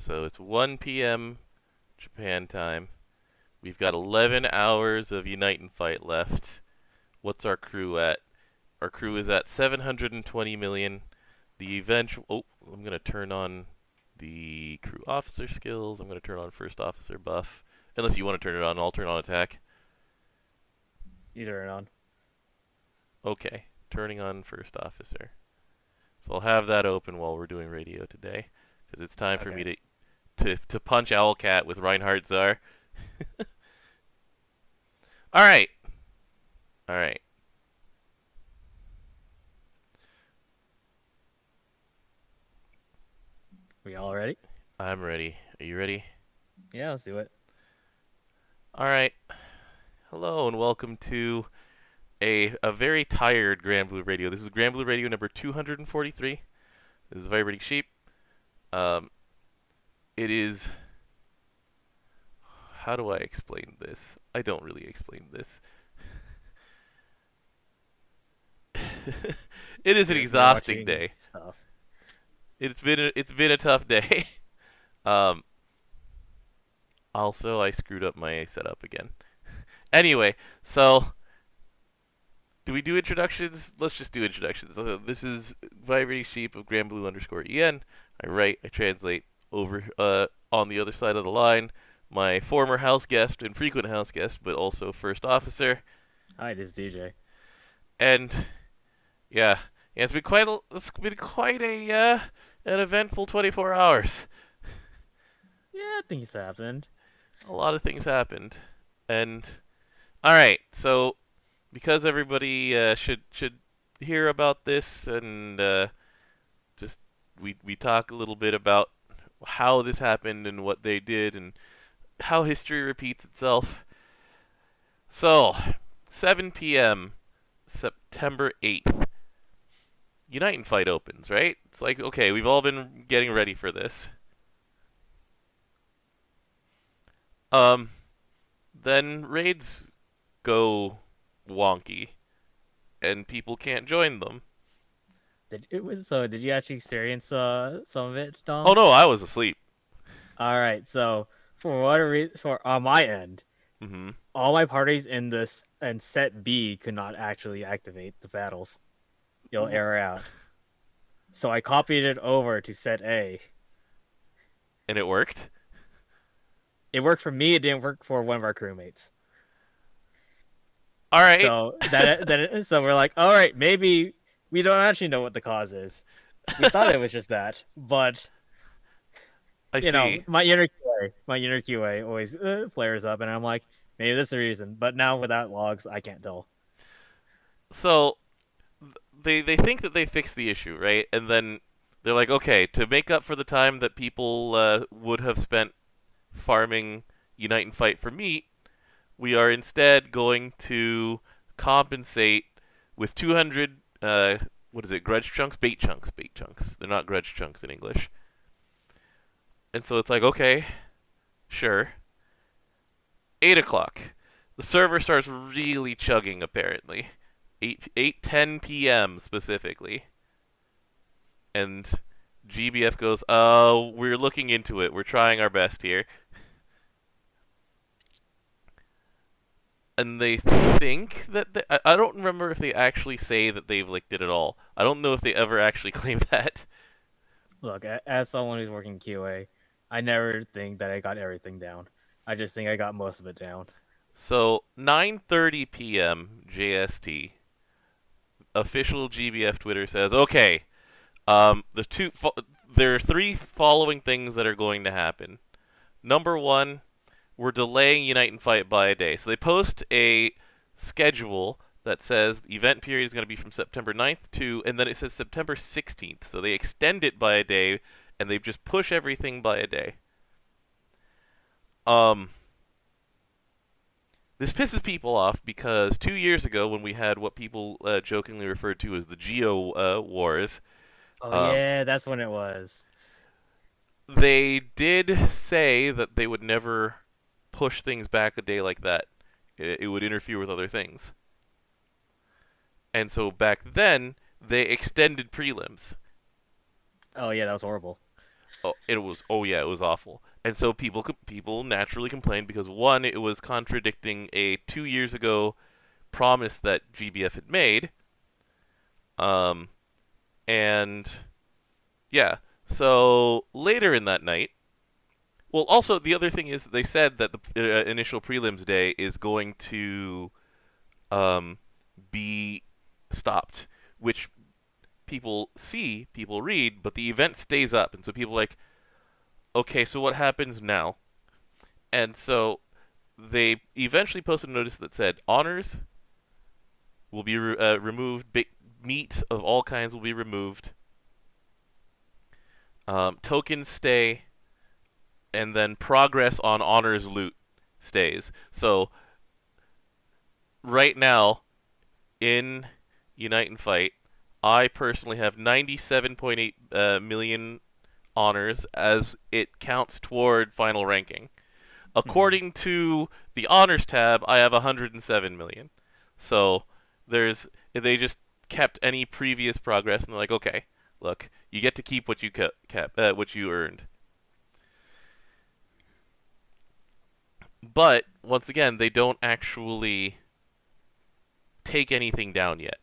So it's 1 p.m. Japan time. We've got 11 hours of Unite and Fight left. What's our crew at? Our crew is at 720 million. The eventual... Oh, I'm going to turn on the crew officer skills. I'm going to turn on first officer buff. Unless you want to turn it on, I'll turn on attack. You turn it on. Okay, turning on first officer. So I'll have that open while we're doing radio today, because it's time for me to punch Owlcat with Reinhardt Czar. All right. All right. We all ready? I'm ready. Are you ready? Yeah, let's do it. All right. Hello and welcome to a very tired Granblue Radio. This is Granblue Radio number 243. This is Vibrating Sheep. It is... How do I explain this? I don't really explain this. It is an exhausting day. Stuff. It's been a tough day. Also, I screwed up my setup again. Anyway, so do we do introductions? Let's just do introductions. So this is Vibrating Sheep of Granblue_EN. I write, I translate over on the other side of the line. My former house guest and frequent house guest, but also first officer. Hi, this is DJ. And yeah, it's been quite an eventful 24 hours. Yeah, things happened. A lot of things happened, and all right. So because everybody should hear about this, and just we talk a little bit about how this happened and what they did and how history repeats itself. So 7 p.m. September 8th. Unite and Fight opens, right? It's like, okay, we've all been getting ready for this. Then raids go wonky, and people can't join them. Did you actually experience some of it, Dom? Oh no, I was asleep. All right, so for whatever reason, on my end, all my parties in this and set B could not actually activate the battles. You'll error out. So I copied it over to set A. And it worked? It worked for me, it didn't work for one of our crewmates. Alright. So so we're like, alright, maybe we don't actually know what the cause is. We thought it was just that, but I see. My inner QA always flares up, and I'm like, maybe that's the reason. But now without logs, I can't tell. So they think that they fixed the issue, right? And then they're like, okay, to make up for the time that people would have spent farming Unite and Fight for meat, we are instead going to compensate with 200 grudge chunks? Bait chunks. They're not grudge chunks in English. And so it's like, okay, sure. 8 o'clock. The server starts really chugging, apparently. 8:10 p.m. specifically. And GBF goes, we're looking into it. We're trying our best here. And they think that I don't remember if they actually say that they've licked it at all. I don't know if they ever actually claim that. Look, as someone who's working QA, I never think that I got everything down. I just think I got most of it down. So 9:30 p.m. JST, official GBF Twitter says, okay, there are three following things that are going to happen. Number one, we're delaying Unite and Fight by a day. So they post a schedule that says the event period is going to be from September 9th to, and then it says September 16th. So they extend it by a day, and they just push everything by a day. This pisses people off because 2 years ago, when we had what people jokingly referred to as the Geo Wars. Oh, yeah, that's when it was. They did say that they would never push things back a day like that. It would interfere with other things. And so back then, they extended prelims. Oh, yeah, that was horrible. Oh, yeah, it was awful. And so people naturally complained because one, it was contradicting a 2 years ago promise that GBF had made. Um, and yeah, so later in that night, well, also the other thing is that they said that the initial prelims day is going to um, be stopped, which people read, but the event stays up, and so people are like, okay, so what happens now? And so they eventually posted a notice that said honors will be removed, meat of all kinds will be removed, tokens stay, and then progress on honors loot stays. So right now in Unite and Fight, I personally have 97.8 million honors as it counts toward final ranking. Hmm. According to the honors tab, I have 107 million. So they just kept any previous progress, and they're like, okay, look, you get to keep what you kept, what you earned. But once again, they don't actually take anything down yet.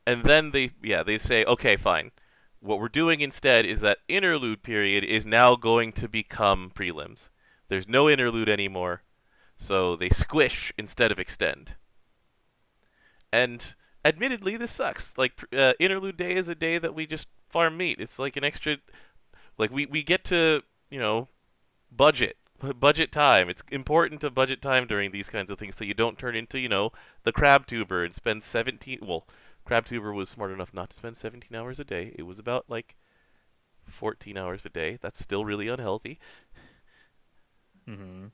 And then they say, okay, fine. What we're doing instead is that interlude period is now going to become prelims. There's no interlude anymore, so they squish instead of extend. And admittedly, this sucks. Like interlude day is a day that we just farm meat. It's like an extra, like we get to budget budget time. It's important to budget time during these kinds of things so you don't turn into the crab tuber and spend 17. Well, crab tuber was smart enough not to spend 17 hours a day. It was about like 14 hours a day. That's still really unhealthy. Hmm.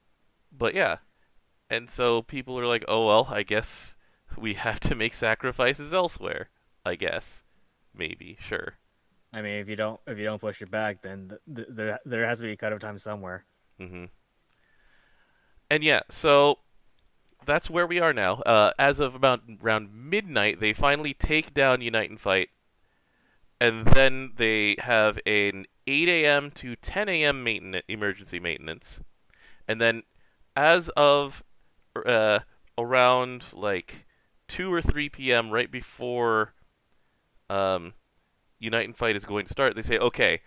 But yeah, and so people are like, oh well, I guess we have to make sacrifices elsewhere. I guess, maybe, sure. I mean, if you don't push it back, then there has to be a cut of time somewhere. hmm And yeah, so that's where we are now. As of about around midnight, they finally take down Unite and Fight, and then they have an 8 a.m. to 10 a.m. emergency maintenance, and then as of uh, around like 2 or 3 p.m. right before um, Unite and Fight is going to start, they say, okay,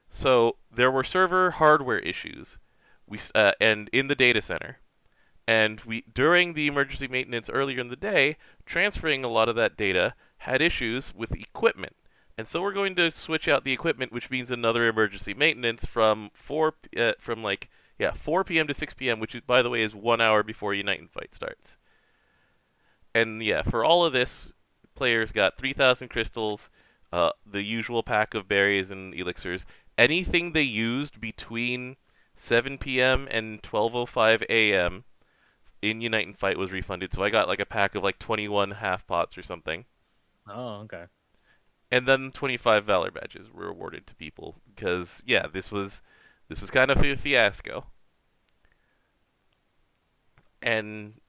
so there were server hardware issues, and in the data center. And we during the emergency maintenance earlier in the day, transferring a lot of that data had issues with equipment. And so we're going to switch out the equipment, which means another emergency maintenance from 4 p.m. to 6 p.m., which is, by the way, is 1 hour before Unite and Fight starts. And yeah, for all of this, players got 3,000 crystals, the usual pack of berries and elixirs. Anything they used between 7 p.m. and 12:05 a.m. in Unite and Fight was refunded. So I got like a pack of like 21 half pots or something. Oh, okay. And then 25 Valor badges were awarded to people because yeah, this was kind of a fiasco. And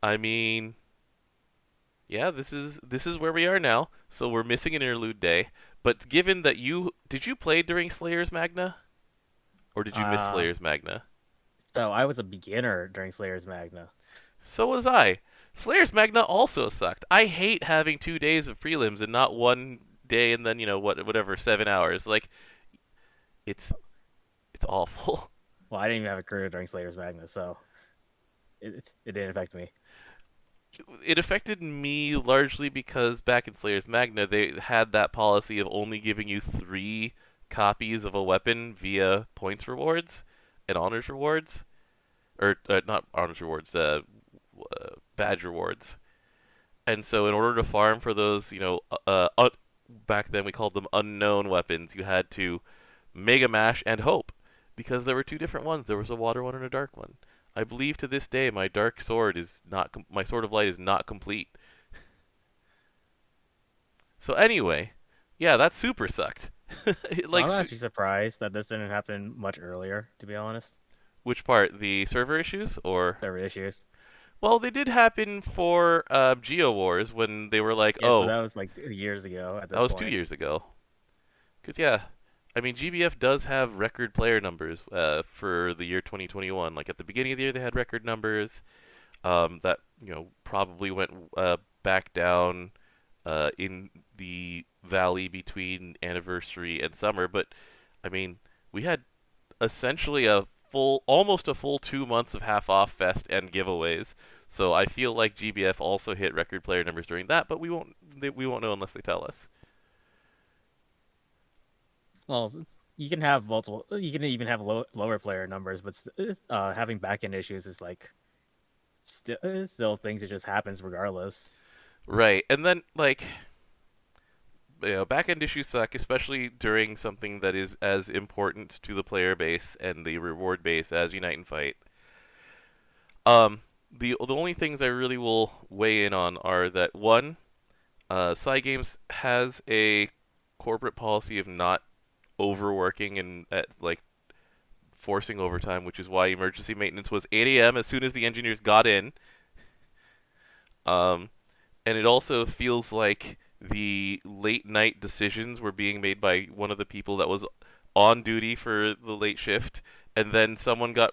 I mean, yeah, this is where we are now. So we're missing an interlude day. But given that you play during Slayer's Magna or did you miss Uh, Slayer's Magna? so I was a beginner during Slayer's Magna. So was I. Slayer's Magna also sucked. I hate having 2 days of prelims and not one day and then whatever 7 hours. Like it's it's awful. Well, I didn't even have a career during Slayer's Magna, so it didn't affect me. It affected me largely because back in Slayer's Magna they had that policy of only giving you 3 copies of a weapon via points rewards and honors rewards, or not honors rewards, badge rewards. And so in order to farm for those, back then we called them unknown weapons, you had to Mega Mash and hope because there were two different ones. There was a water one and a dark one. I believe to this day my dark sword is not my sword of light is not complete. So anyway, yeah, that super sucked. So like I'm actually surprised that this didn't happen much earlier, to be honest. which part? The server issues or Server issues. well, they did happen for Geo Wars when they were like, Yes, but "Oh, that was like years ago at that this was two point. years ago." Cuz yeah, I mean, GBF does have record player numbers for the year 2021. Like at the beginning of the year, they had record numbers that probably went back down in the valley between anniversary and summer. But I mean, we had essentially almost a full 2 months of half off fest and giveaways. So I feel like GBF also hit record player numbers during that, but we won't know unless they tell us. Well, you can have multiple. You can even have lower player numbers, but having backend issues is like still things that just happens regardless. Right, and then like back end issues suck, especially during something that is as important to the player base and the reward base as Unite and Fight. The only things I really will weigh in on are that one, Cygames has a corporate policy of not overworking and like forcing overtime, which is why emergency maintenance was 8 a.m. as soon as the engineers got in. And it also feels like the late night decisions were being made by one of the people that was on duty for the late shift, and then someone got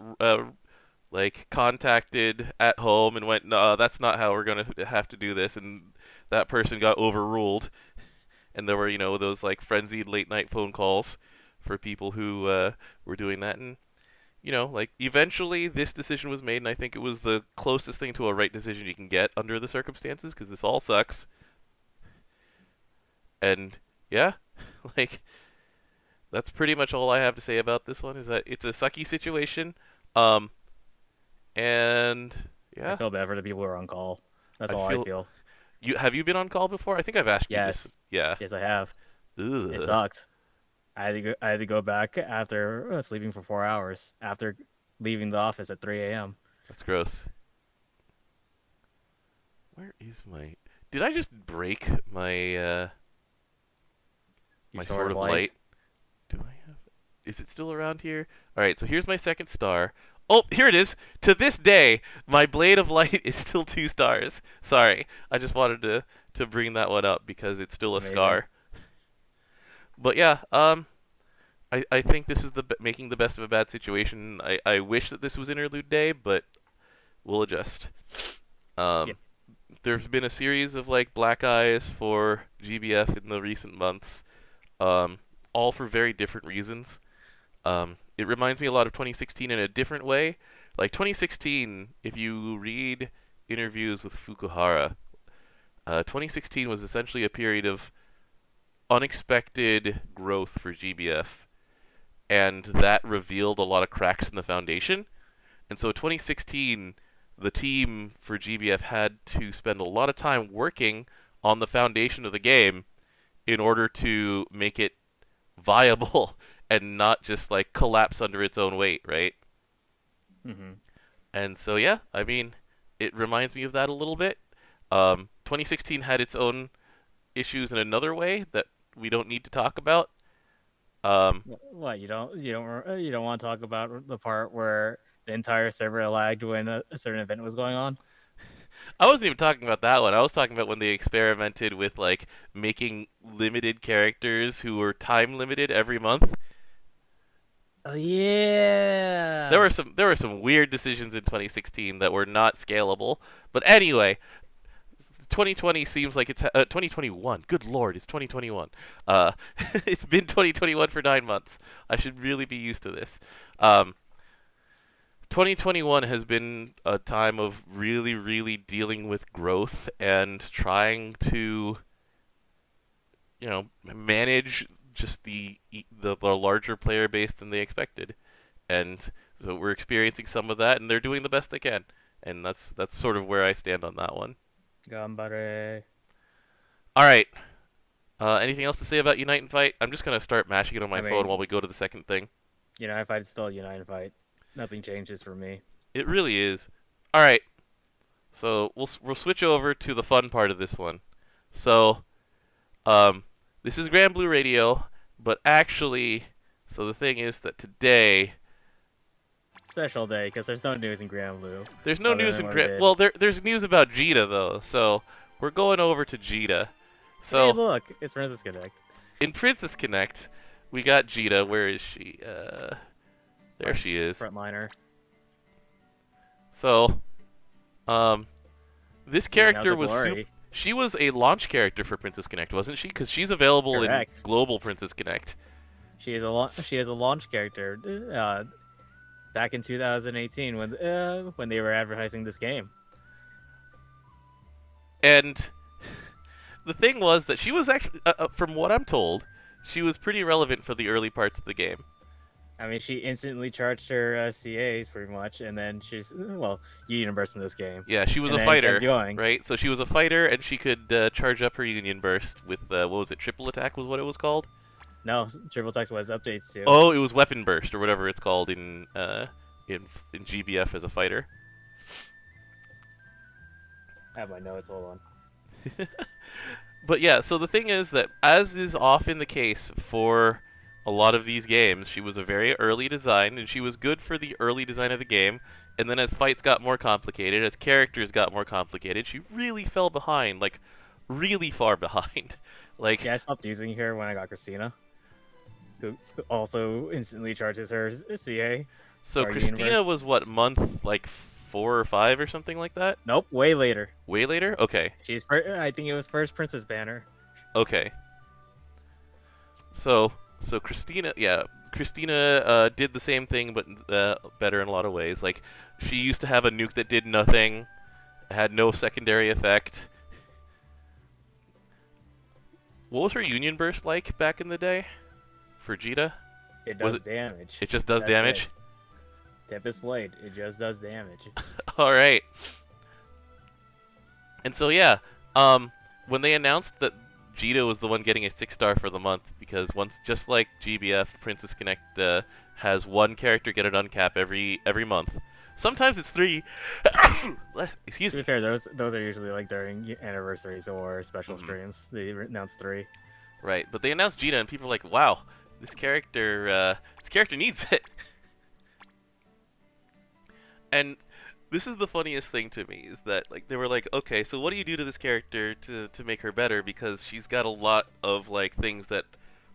like contacted at home and went, "No, that's not how we're gonna have to do this," and that person got overruled, and there were those like frenzied late night phone calls for people who were doing that, and like eventually this decision was made, and I think it was the closest thing to a right decision you can get under the circumstances, because this all sucks. And yeah, like that's pretty much all I have to say about this one. Is that it's a sucky situation, um, and I yeah, feel bad for the people who are on call. That's I all I feel. feel. Have you been on call before? I think I've asked you this. Yes, Yeah. yes, I have. It Ugh, sucked. I had to go back after sleeping for 4 hours after leaving the office at 3 a.m. that's gross. Where is my? Did I just break my Your my sword sword of of light. light? Do I have? Is it still around here? All right, so here's my second star. Oh, here it is. To this day, my blade of light is still 2 stars. Sorry, I just wanted to bring that one up because it's still a Amazing. scar. But yeah, I think this is making the best of a bad situation. I wish that this was interlude day, but we'll adjust. Yeah. Um, there's been a series of like black eyes for GBF in the recent months, all for very different reasons. It reminds me a lot of 2016 in a different way. Like 2016, if you read interviews with Fukuhara, 2016 was essentially a period of unexpected growth for GBF, and that revealed a lot of cracks in the foundation. And so 2016, the team for GBF had to spend a lot of time working on the foundation of the game in order to make it viable and not just like collapse under its own weight, right? Mm-hmm. And so yeah, I mean, it reminds me of that a little bit. 2016 had its own issues in another way that we don't need to talk about. Um, What you don't want to talk about the part where the entire server lagged when a certain event was going on? I wasn't even talking about that one. I was talking about when they experimented with like making limited characters who were time limited every month. Oh There yeah. were some weird decisions in 2016 that were not scalable. But anyway, 2020 seems like it's 2021. Good lord, it's 2021. It's been 2021 for 9 months. I should really be used to this. Um, 2021 has been a time of really, really dealing with growth and trying to, manage just the larger player base than they expected, and so we're experiencing some of that, and they're doing the best they can, and that's sort of where I stand on that one. Gambare. All right. Anything else to say about Unite and Fight? I'm just gonna start mashing it on I my phone mean, while we go to the second thing. United Fight is still a United Fight. Nothing changes for me. It really is. All right. So we'll switch over to the fun part of this one. So Um, this is Granblue Radio, but actually, so the thing is that today Special day because there's no news in Granblue there's no other news than in what it Gran. did. Well, there's news about Jita though, so we're going over to Jita. Hey, So look, it's Princess Connect. in Princess Connect, We got Jita. Where is she? There she is. Frontliner. So, this character was glory. She was a launch character for Princess Connect, wasn't she? Because she's available Correct. in Global Princess Connect. She is a launch character. Back in 2018 when they were advertising this game. And the thing was that she was actually, from what I'm told, she was pretty relevant for the early parts of the game. I mean, she instantly charged her CAs pretty much, and then she's Union Burst in this game. Yeah, she was a fighter, right? So she was a fighter, and she could charge up her Union Burst with what was it? Triple Attack was what it was called. No, Triple Attack was updates too. Oh, it was Weapon Burst or whatever it's called in GBF as a fighter. I have my notes. Hold on. But yeah, so the thing is that, as is often the case for a lot of these games, she was a very early design, and she was good for the early design of the game. And then as fights got more complicated, as characters got more complicated, she really fell behind, like really far behind. Like, yeah, I stopped using her when I got Christina, who also instantly charges her CA. So Christina was what, month like 4 or 5 or something like that? Nope, way later. Way later? Okay. I think it was first Princess Banner. Okay. So Christina, yeah, Christina did the same thing, but better in a lot of ways. Like, she used to have a nuke that did nothing, had no secondary effect. What was her Union Burst like back in the day for Jita? It does damage. It just does damage? Tempest Blade. It just does damage. All right. And so, yeah, when they announced that Jita was the one getting a 6-star for the month, because just like GBF, Princess Connect has one character get an uncap every month. Sometimes it's 3. Excuse me. To be fair, those are usually like during anniversaries or special streams. They announce 3. Right, but they announced Jita, and people were like, "Wow, this character needs it." And this is the funniest thing to me, is that like they were like, "Okay, so what do you do to this character to make her better? Because she's got a lot of like things that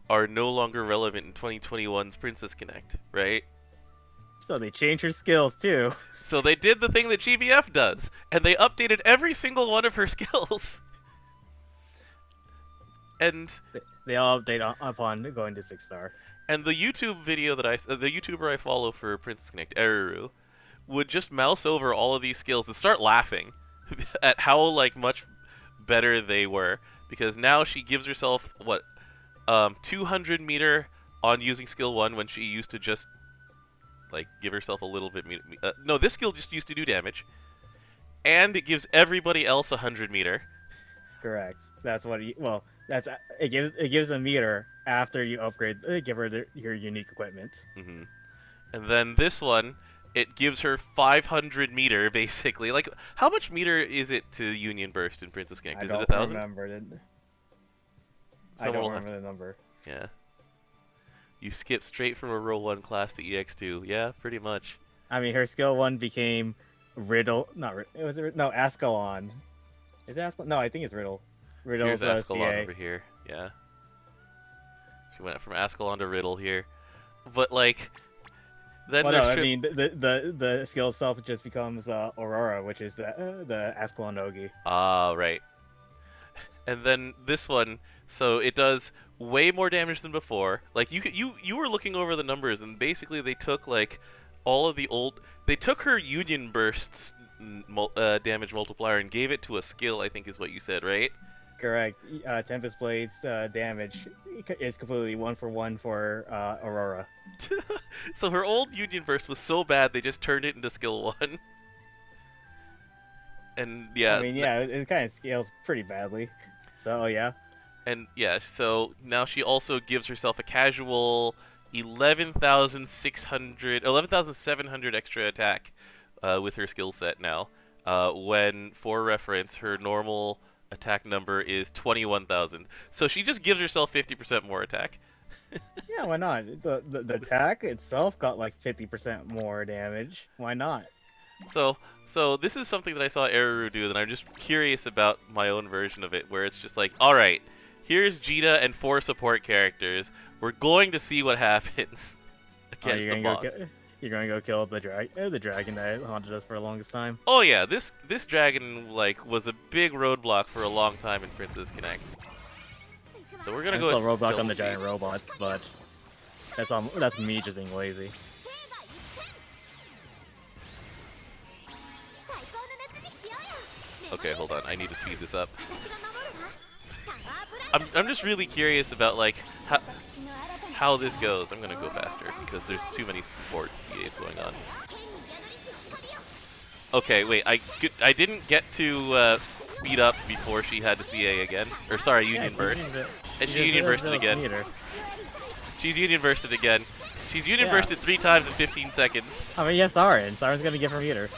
are no longer relevant in 2021's Princess Connect, right?" So they changed her skills too. So they did the thing that GBF does, and they updated every single one of her skills. And they all update upon going to 6-star. And the YouTube video that the YouTuber I follow for Princess Connect, Eruru, would just mouse over all of these skills and start laughing at how like much better they were, because now she gives herself 200 meter on using skill 1 when she used to just like give herself a little bit no, this skill just used to do damage, and it gives everybody else 100 meter. Correct. That's what it gives a meter after you upgrade, give her your unique equipment. Mm-hmm. And then this one, it gives her 500 meter, basically. Like, how much meter is it to Union Burst in Princess Connect? Is it 1,000? I don't remember the number. Yeah. You skip straight from a Roll 1 class to EX2. Yeah, pretty much. I mean, her skill 1 became Riddle. Ascalon. Is it Ascalon? No, I think it's Riddle. Riddle's Here's Ascalon CA. over here. Yeah. She went from Ascalon to Riddle here. But, like... Then I mean, the skill itself just becomes Aurora, which is the Ascalon Ogi. Ah, right. And then this one, so it does way more damage than before. Like, you were looking over the numbers, and basically they took like all of the old. They took her Union Bursts damage multiplier and gave it to a skill, I think is what you said, right? Correct. Tempest Blade's damage is completely 1-for-1 for Aurora. So her old Union Burst was so bad they just turned it into skill 1. And yeah. I mean, yeah, it kind of scales pretty badly. So yeah. And yeah, so now she also gives herself a casual 11,700 extra attack with her skill set now. When, for reference, her normal attack number is 21,000. So she just gives herself 50% more attack. Yeah, why not? The attack itself got like 50% more damage. Why not? So this is something that I saw Eruru do, and I'm just curious about my own version of it, where it's just like, all right, Here's Jita and 4 support characters. We're going to see what happens against the boss. You're gonna go kill the dragon that haunted us for the longest time. Oh yeah, this dragon was a big roadblock for a long time in Princess Connect. So we're gonna go. Still roadblock on the giant robots, but that's me just being lazy. Okay, hold on. I need to speed this up. I'm just really curious about how this goes. I'm gonna go faster because there's too many support CAs going on. Okay, wait. I didn't get to speed up before she had to CA again. Or sorry, Union Burst. And she Union Bursted again. She's Union Bursted again. She's Union Bursted 3 times in 15 seconds. I mean, yes, Siren. Siren's gonna give her meter.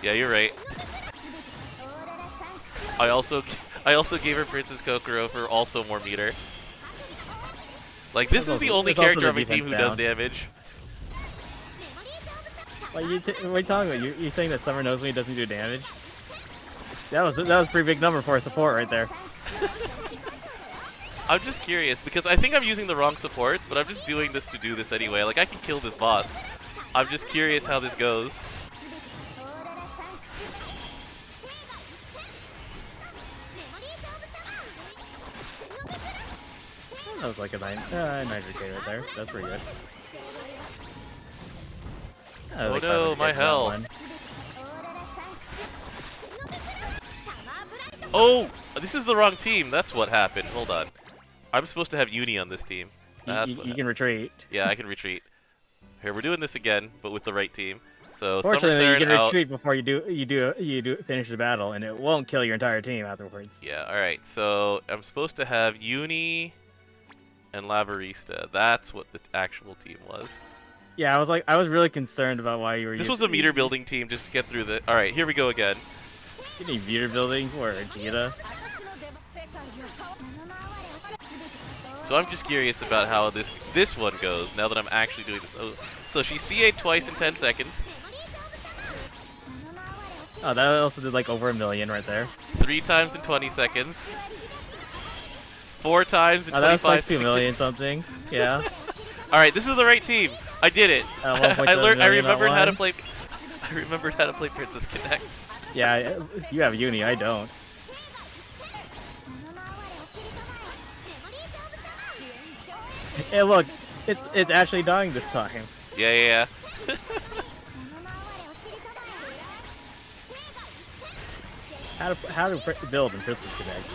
Yeah, you're right. I also gave her Princess Kokoro for also more meter. Like, this is the only character on my team who does damage. What are you talking about? You saying that Summer knows me doesn't do damage? That was a pretty big number for a support right there. I'm just curious because I think I'm using the wrong supports, but I'm just doing this to do this anyway. Like, I can kill this boss. I'm just curious how this goes. That was like a 900k right there. That's pretty good. Oh no, my hell. Oh, this is the wrong team. That's what happened. Hold on. I'm supposed to have Uni on this team. You can retreat. Yeah, I can retreat. Here, we're doing this again, but with the right team. So fortunately, you can retreat before you finish the battle, and it won't kill your entire team afterwards. Yeah. All right. So I'm supposed to have Uni and Lavarista. That's what the actual team was. Yeah, I was really concerned about why you were. This was a meter building team just to get through the. All right, here we go again. You need meter building for Jita. So I'm just curious about how this one goes now that I'm actually doing this. Oh, so she CA'd twice in 10 seconds. Oh, that also did like over 1 million right there. 3 times in 20 seconds. 4 times in 25 that's like 2 seconds. million something. Yeah. All right, this is the right team. I did it. I remembered how to play. I remembered how to play Princess Connect. Yeah, you have Uni. I don't. Hey, look, it's actually dying this time. Yeah. How to build in Princess Connect?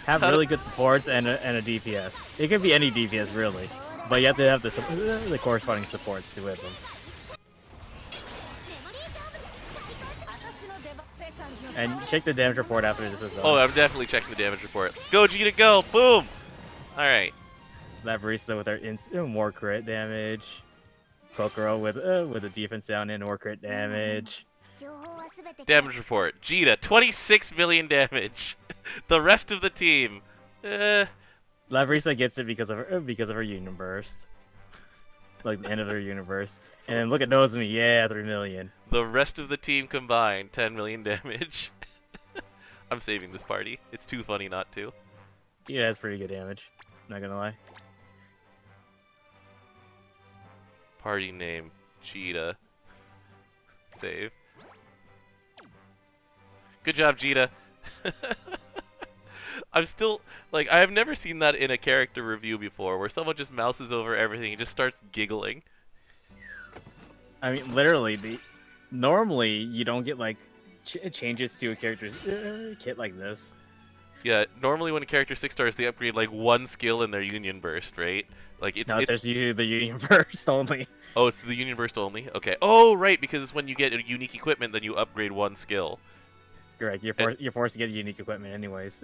Have really good supports and a DPS. It could be any DPS really, but you have to have the corresponding supports to with them. And check the damage report after this is done. Oh, I'm definitely checking the damage report. Go, Jita, go! Boom! Alright. Lavarista with our more crit damage. Kokoro with a defense down and more crit damage. Damage report. Jita, 26 million damage. The rest of the team. Lavarista gets it because of her Union Burst. Like the end of her universe. And then look at Nozomi, yeah, 3 million. The rest of the team combined, 10 million damage. I'm saving this party. It's too funny not to. Yeah, that's pretty good damage. Not gonna lie. Party name, Jita. Save. Good job, Jita. I'm still, like, I have never seen that in a character review before, where someone just mouses over everything and just starts giggling. I mean, literally, normally you don't get, like, changes to a character's kit like this. Yeah, normally when a character 6 stars, they upgrade, like, 1 skill in their Union Burst, right? Like, there's usually the Union Burst only. Oh, it's the Union Burst only? Okay. Oh, right, because when you get a unique equipment, then you upgrade 1 skill. Correct, you're forced to get unique equipment anyways.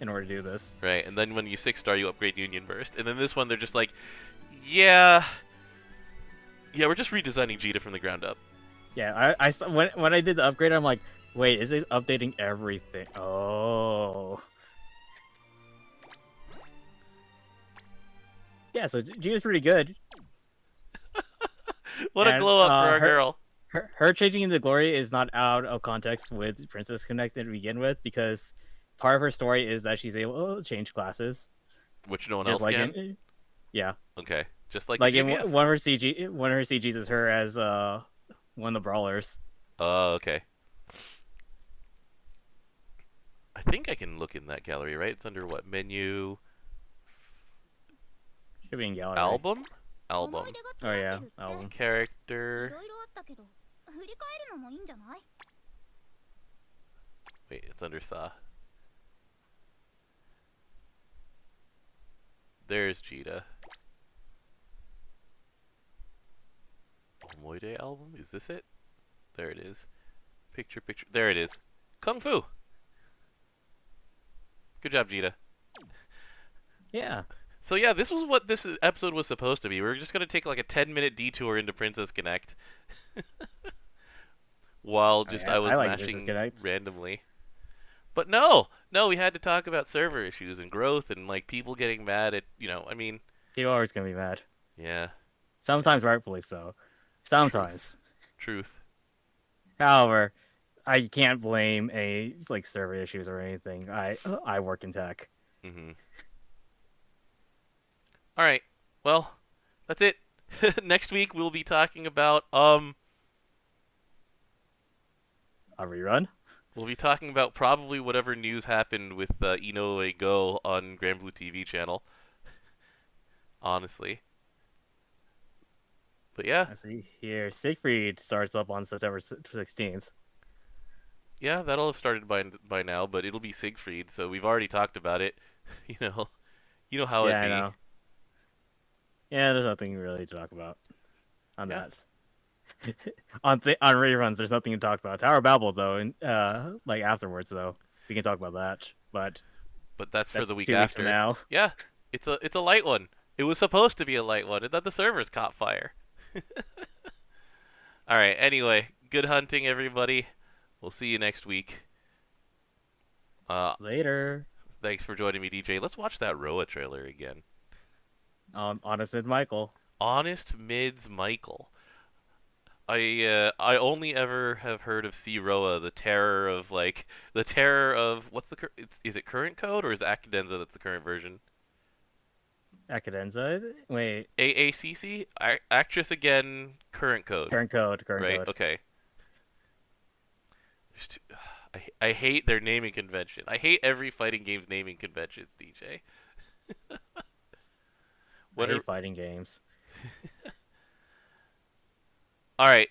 In order to do this. Right, and then when you 6-star, you upgrade Union Burst. And then this one, they're just like, yeah, we're just redesigning Jita from the ground up. Yeah, when I did the upgrade, I'm like, wait, is it updating everything? Oh. Yeah, so Jita's pretty good. What a glow up for our girl. Her changing into Glory is not out of context with Princess Connect to begin with, because part of her story is that she's able to change classes, Which no one just else like can? in yeah, Okay. Just like in like in GBF. one of her CGs is her as one of the brawlers. Oh, okay. I think I can look in that gallery, right? It's under what? Menu? Should be in gallery. Album? Album. Oh yeah, album. Character. Wait, it's under Saw. There's Cheetah. Omoide album? Is this it? There it is. Picture. There it is. Kung Fu! Good job, Cheetah. Yeah. So yeah, this was what this episode was supposed to be. We were just gonna take like a 10-minute detour into Princess Connect, while just I was like Princess mashing Connect. randomly. But no, we had to talk about server issues and growth and like people getting mad at I mean, People are always gonna be mad. yeah, Sometimes rightfully so. Sometimes. truth. However, I can't blame any like server issues or anything. I work in tech. Mm-hmm. All right, well, that's it. Next week we'll be talking about A rerun? we'll be talking about probably whatever news happened with Inoue Go on Granblue TV channel. Honestly. But yeah. I see here. Siegfried starts up on September 16th. Yeah, that'll have started by now, but it'll be Siegfried, so we've already talked about it. You know, you know how Yeah, it'd I be. know. Yeah, there's nothing really to talk about on Yeah. that. On reruns, there's nothing to talk about. Tower of Babel, though, and like afterwards, though, we can talk about that. But that's for That's the week 2 weeks from after. now. Yeah, it's a light one. It was supposed to be a light one, and then the servers caught fire. All right. Anyway, good hunting, everybody. We'll see you next week. Later. Thanks for joining me, DJ. Let's watch that Roa trailer again. Honest Mid Michael. Honest Mids Michael. I only ever have heard of C Roa, the terror of what's is it current code or is it Acadenza that's the current version? Acadenza. Wait. AACC? Actress again, current code. Current code. Current Right? code. Okay. I hate their naming convention. I hate every fighting game's naming conventions, DJ. I hate fighting games. All right.